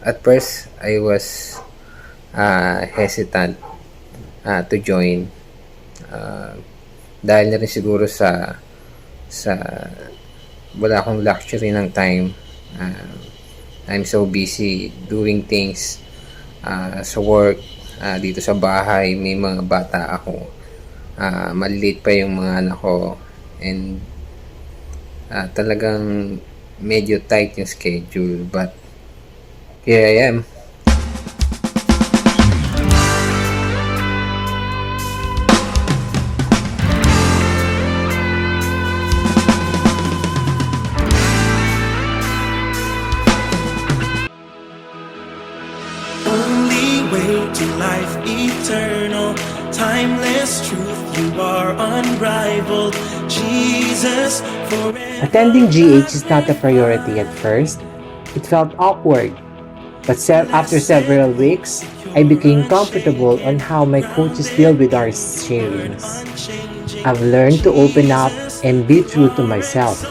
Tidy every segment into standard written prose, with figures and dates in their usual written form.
At first, I was hesitant to join, uh, dahil na rin siguro sa wala akong luxury ng time. I'm so busy doing things sa work, dito sa bahay. May mga bata ako, maliliit pa yung mga anak ko, and talagang medyo tight yung schedule, but here I am. Only way to life eternal, timeless truth, you are unrivaled. Jesus forever. Attending GH is not a priority at first. It felt awkward. But after several weeks, I became comfortable on how my coaches deal with our sharings. I've learned to open up and be true to myself.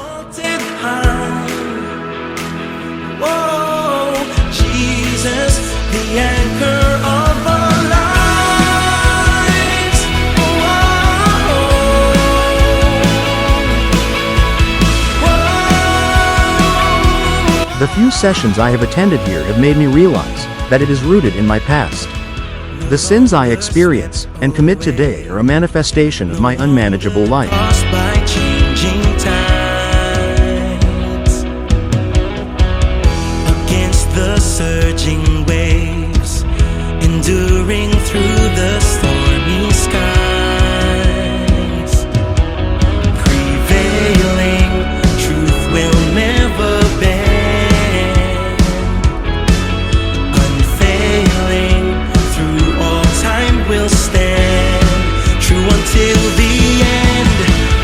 Whoa, Jesus, the anchor of our lives. The few sessions I have attended here have made me realize that it is rooted in my past. The sins I experience and commit today are a manifestation of my unmanageable life. Lost by changing tides, against the surging waves, enduring through the stormy skies, prevailing, truth will never bend, unfailing, through all time will stand, true until the end.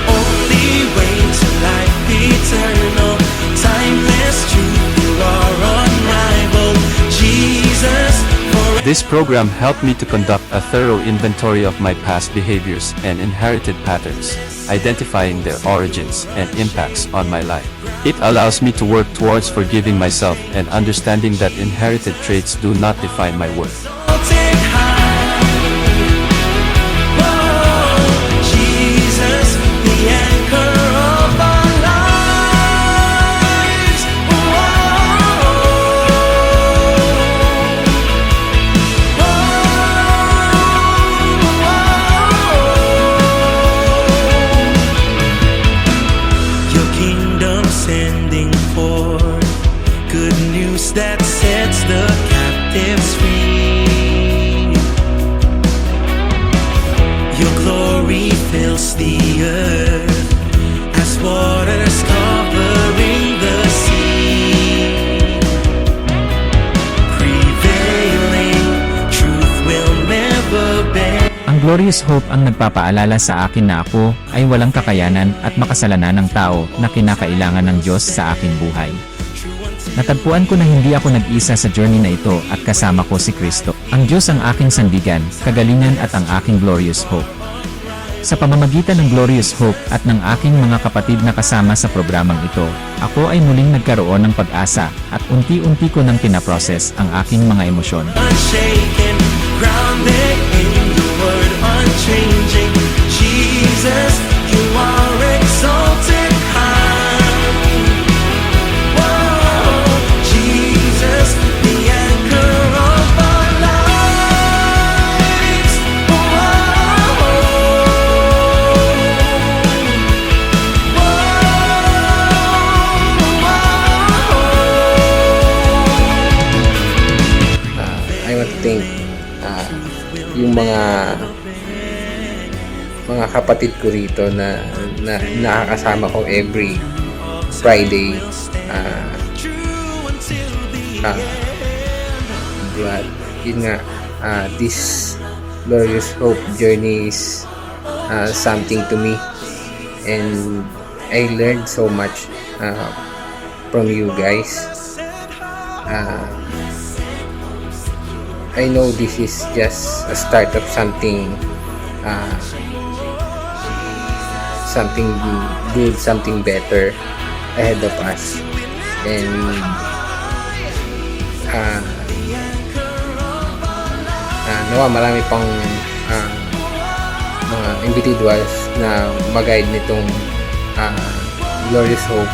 Only way to life eternal, timeless truth, you are unrivaled. Jesus forever. This program helped me to conduct a thorough inventory of my past behaviors and inherited patterns, identifying their origins and impacts on my life. It allows me to work towards forgiving myself and understanding that inherited traits do not define my worth. Exalted high. Whoa, Jesus, the anchor of our lives. Your kingdom sending forth good news that sets the captives free. Your glory fills the earth as waters covering the sea. Prevailing, truth will never bend. Ang Glorious Hope ang nagpapaalala sa akin na ako ay walang kakayanan at makasalanan ng tao na kinakailangan ng Diyos sa aking buhay. Natagpuan ko na hindi ako nag-isa sa journey na ito at kasama ko si Kristo. Ang Diyos ang aking sandigan, kagalingan at ang aking Glorious Hope. Sa pamamagitan ng Glorious Hope at ng aking mga kapatid na kasama sa programang ito, ako ay muling nagkaroon ng pag-asa at unti-unti ko nang pinaprocess ang aking mga emosyon. Unshaken, grounded in your word, unchanging. Jesus, you are exalted high. Whoa, Jesus, the anchor of our lives. I want to thank yung mga kapatid ko rito na nakakasama ko every Friday. But yun nga, this Glorious Hope journey is something to me, and I learned so much from you guys. I know this is just a start of something good, something better ahead of us, and nawa marami pang mga individuals na mag-guide nitong Glorious Hope